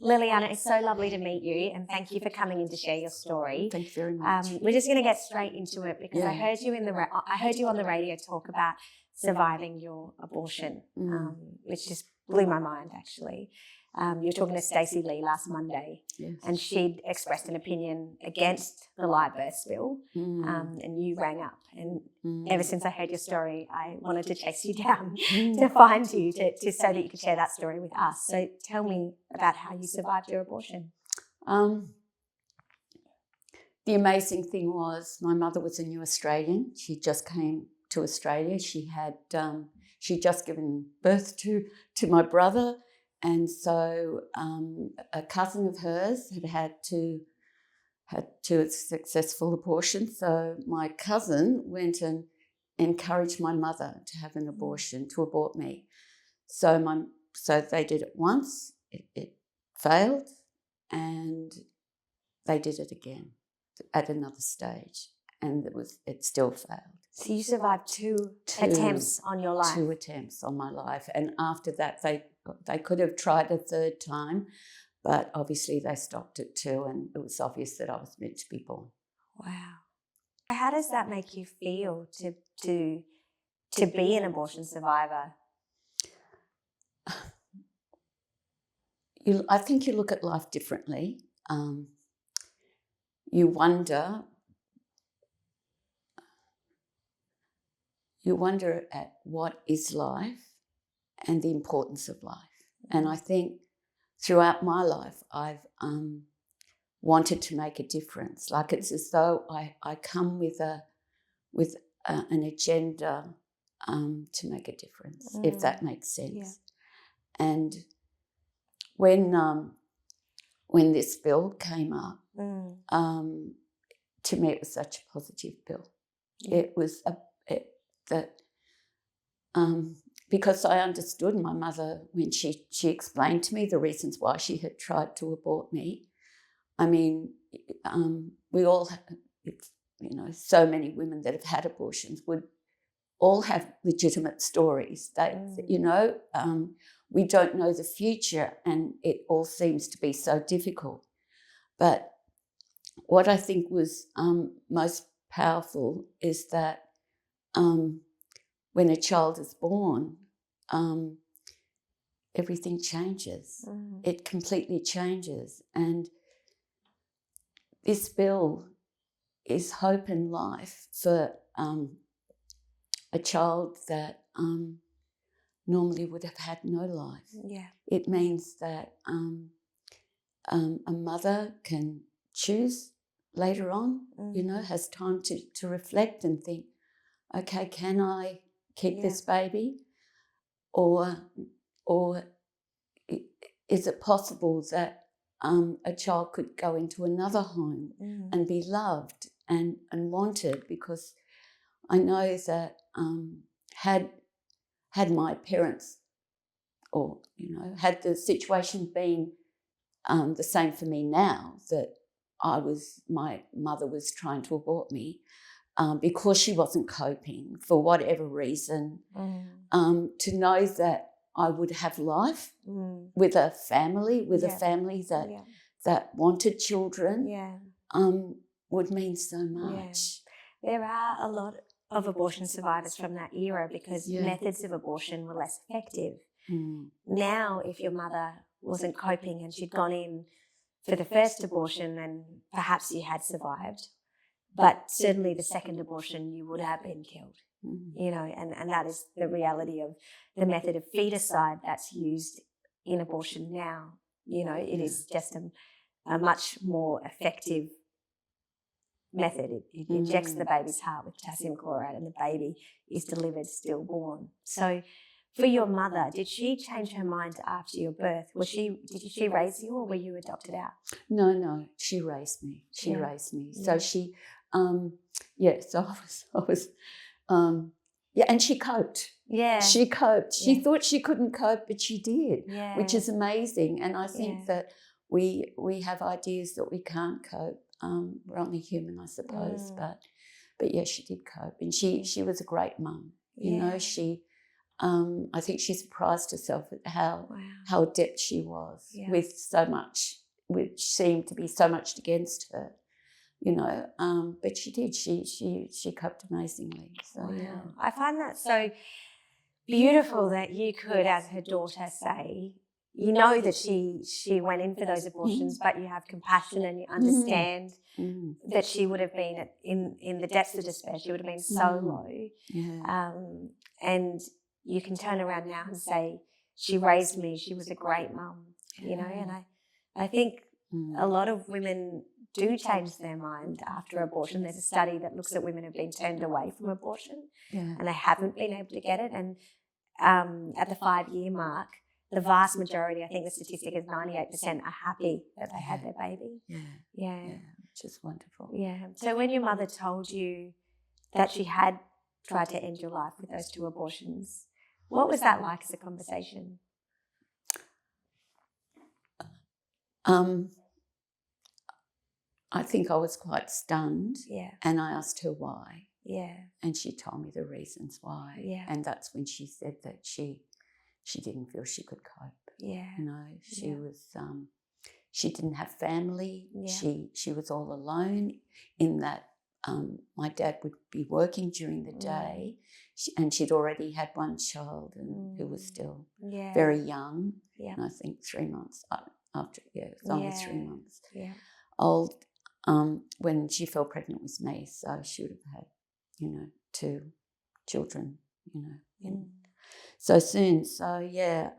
Liliana, it's so lovely to meet you, and thank you for coming in to share your story. Thank you very much. We're just going to get straight into it because I heard you on the radio talk about surviving your abortion, which just blew my mind actually. You were talking to Stacey Lee last Monday, and she'd expressed an opinion against the live birth bill, and you rang up. And ever since I heard your story, I wanted to chase you down to find you, to so that you could share that story with us. So tell me about how you survived your abortion. The amazing thing was my mother was a new Australian. She just came to Australia. She'd just given birth to my brother. And so a cousin of hers had a successful abortion. So my cousin went and encouraged my mother to have an abortion, to abort me. So they did it once, it failed, and they did it again at another stage, and it still failed. So you survived two attempts on your life. 2 attempts on my life, and after that they could have tried a third time, but obviously they stopped at 2, and it was obvious that I was meant to be born. Wow. How does that make you feel to be an abortion survivor? I think you look at life differently. You wonder at what is life and the importance of life. And I think throughout my life, I've wanted to make a difference. Like it's as though I come with an agenda to make a difference, if that makes sense. Yeah. And when this bill came up, to me it was such a positive bill. Yeah. It was because I understood my mother when she explained to me the reasons why she had tried to abort me. I mean, we all have, so many women that have had abortions would all have legitimate stories. We don't know the future, and it all seems to be so difficult. But what I think was most powerful is that when a child is born, everything changes. It completely changes. And this bill is hope and life for a child that normally would have had no life. Yeah. It means that a mother can choose later on, has time to reflect and think, okay, can I keep this baby? Or is it possible that a child could go into another home and be loved and wanted? Because I know that had my parents, or had the situation been the same for me now, that my mother was trying to abort me because she wasn't coping for whatever reason, to know that I would have life with a family, that wanted children, would mean so much. Yeah. There are a lot of abortion survivors from that era because methods of abortion were less effective. Now, if your mother wasn't coping and she'd gone in for the first abortion, then perhaps you had survived. But certainly the second abortion, you would have been killed, and that is the reality of the method of feticide that's used in abortion now. It is just a much more effective method. It injects the baby's heart with potassium chloride and the baby is delivered stillborn. So for your mother, did she change her mind after your birth? Did she raise you, or were you adopted out? No, she raised me. Raised me. So she, so I was, and she coped. Yeah. She coped. She thought she couldn't cope, but she did, which is amazing. And I think that we have ideas that we can't cope. We're only human, I suppose, but yeah, she did cope, and she was a great mum. She I think she surprised herself at how Wow. adept she was Yeah. with so much, which seemed to be so much against her, you know. But she did. She coped amazingly. So Wow. yeah. I find that so beautiful that you could, as her daughter, say, you know that she went in for those abortions, but you have compassion and you understand that she would have been in the depths of despair. She would have been so low. Yeah. And you can turn around now and say, she raised me, she was a great mum, you know. And I think a lot of women do change their mind after abortion. There's a study that looks at women who've been turned away from abortion and they haven't been able to get it. And at the 5-year mark, the vast majority, I think the statistic is 98%, are happy that they had their baby. Yeah. Which is wonderful. Yeah. So when your mother told you that she had tried to end your life with those 2 abortions, what was that like as a conversation? I think I was quite stunned. Yeah. And I asked her why. Yeah. And she told me the reasons why. Yeah. And that's when she said that she didn't feel she could cope. Yeah. You know, she was she didn't have family. Yeah. She was all alone in that my dad would be working during the day and she'd already had one child and who was still very young. Yeah. And I think 3 months after, it was only 3 months old when she fell pregnant with me. So she would have had, you know, 2 children, you know, so soon. So yeah.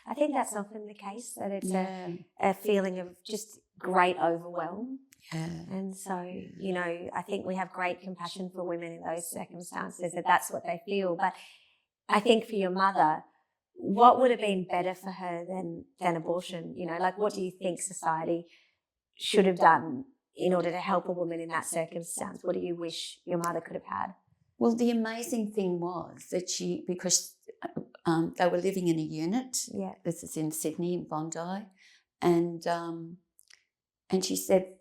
I think that's often the case, that it's a feeling of just great overwhelm. Yeah. And so, you know, I think we have great compassion for women in those circumstances, that that's what they feel. But I think for your mother, what would have been better for her than abortion? You know, like, what do you think society should have done in order to help a woman in that circumstance? What do you wish your mother could have had? Well, the amazing thing was that because they were living in a unit. Yeah. This is in Sydney, in Bondi, and she said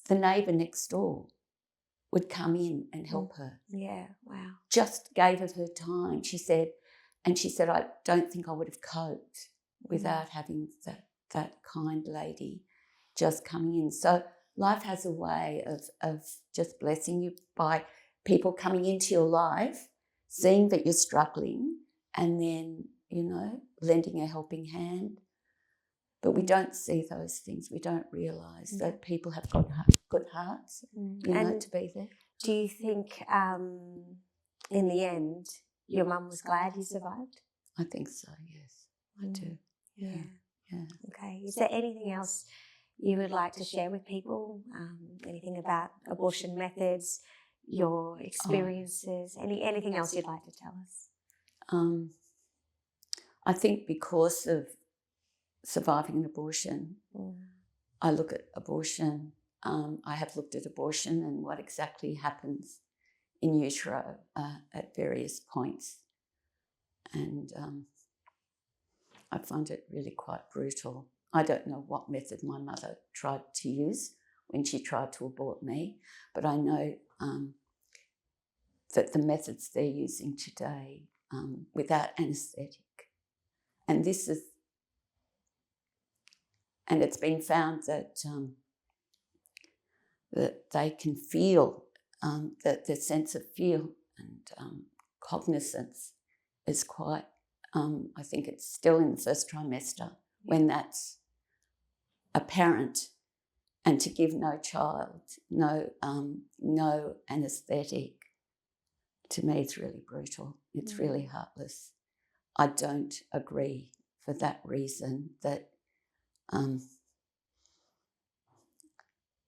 the neighbour next door would come in and help her. Yeah, wow. Just gave it her time. She said, I don't think I would have coped without having that kind lady just coming in. So life has a way of just blessing you by people coming into your life, seeing that you're struggling, and then, you know, lending a helping hand. But we don't see those things. We don't realise that people have got good hearts, you know, to be there. Do you think in the end your mum was glad you survived? I think so, yes. I do. Yeah. Okay. Is there anything else you would like to share with people? Anything about abortion methods, your experiences, anything else you'd like to tell us? I think because of surviving an abortion, I look at abortion. I have looked at abortion and what exactly happens in utero at various points. And I find it really quite brutal. I don't know what method my mother tried to use when she tried to abort me, but I know that the methods they're using today without anaesthetic, and it's been found that that they can feel, that the sense of feel and cognizance is quite, I think it's still in the first trimester when that's apparent, and to give no child, no anaesthetic, to me it's really brutal. It's really heartless. I don't agree for that reason that, and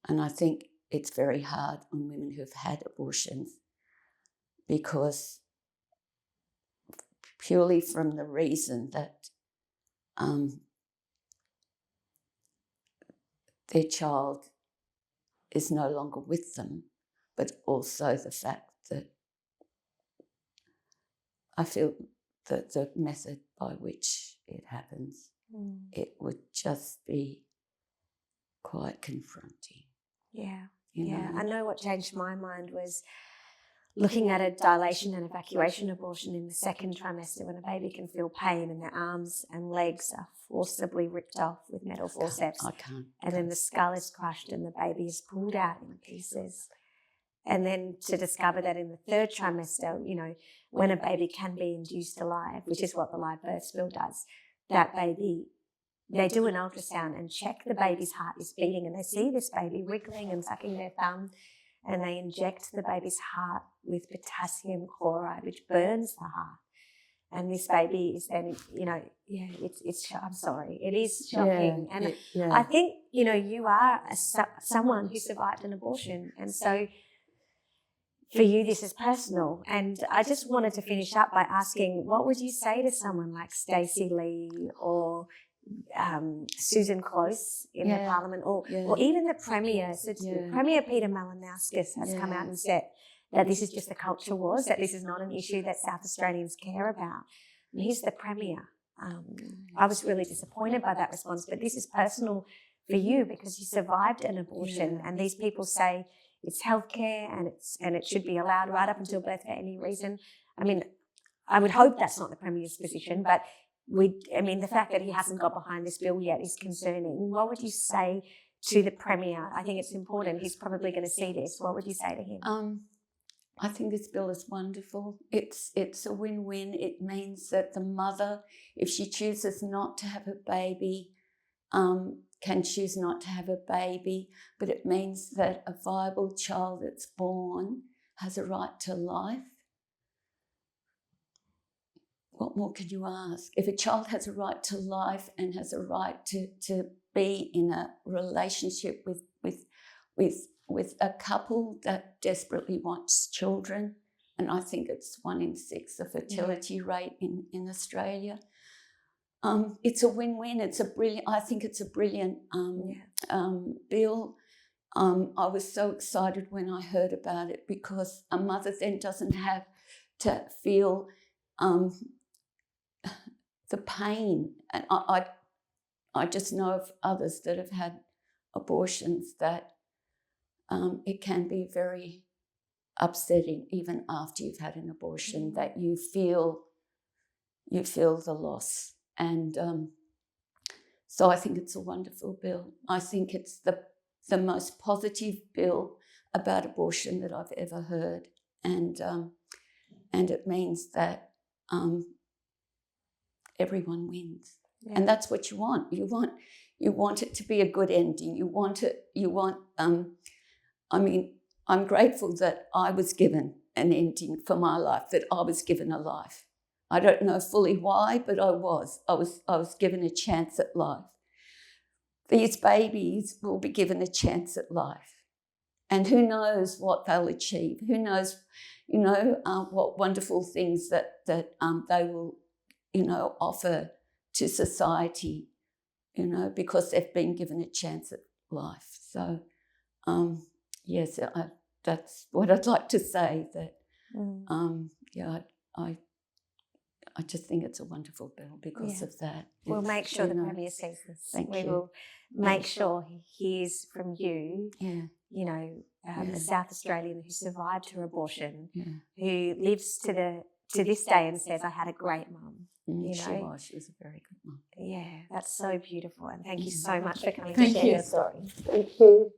I think it's very hard on women who've had abortions because purely from the reason that their child is no longer with them, but also the fact that I feel that the method by which it happens, it would just be quite confronting. Yeah, you know? I know what changed my mind was looking at a dilation and evacuation abortion in the second trimester when a baby can feel pain and their arms and legs are forcibly ripped off with metal forceps. I can't. And then the skull is crushed and the baby is pulled out in pieces. And then to discover that in the third trimester, you know, when a baby can be induced alive, which is what the live birth bill does, that baby, they do an ultrasound and check the baby's heart is beating, and they see this baby wriggling and sucking their thumb, and they inject the baby's heart with potassium chloride, which burns the heart. And this baby is then, you know, it's I'm sorry, it is shocking. I think, you know, you are someone who survived an abortion, and so for you this is personal. And I just wanted to finish up by asking, what would you say to someone like Stacey Lee or Susan Close in the Parliament, or even the Premier? So Premier Peter Malinowskis has come out and said that this is just a culture wars, that this is not an issue that South Australians care about. And he's the Premier. I was really disappointed by that response, but this is personal for you because you survived an abortion, and these people say it's healthcare and it should be allowed right up until birth for any reason. I mean, I would hope that's not the Premier's position, but the fact that he hasn't got behind this bill yet is concerning. What would you say to the Premier? I think it's important. He's probably going to see this. What would you say to him? I think this bill is wonderful. It's a win-win. It means that the mother, if she chooses not to have a baby, can choose not to have a baby, but it means that a viable child that's born has a right to life. What more can you ask? If a child has a right to life and has a right to be in a relationship with a couple that desperately wants children, and I think it's 1 in 6 the fertility rate in Australia. It's a win-win. I think it's a brilliant bill. I was so excited when I heard about it because a mother then doesn't have to feel the pain. And I just know of others that have had abortions that it can be very upsetting even after you've had an abortion, that you feel the loss. And so I think it's a wonderful bill. I think it's the most positive bill about abortion that I've ever heard. And it means that everyone wins. Yeah. And that's what you want. You want it to be a good ending. I'm grateful that I was given an ending for my life, that I was given a life. I don't know fully why, but I was given a chance at life. These babies will be given a chance at life. And who knows what they'll achieve? Who knows, what wonderful things that they will, offer to society, because they've been given a chance at life. So, yes, that's what I'd like to say. That, I just think it's a wonderful bill because of that. We'll make sure the Premier sees this. We will make sure he hears from you, a South Australian who survived her abortion, who lives to this day and says, I had a great mum. She was a very good mum. Yeah, that's so beautiful. And thank you so much for coming Thank to share you. your story. Thank you.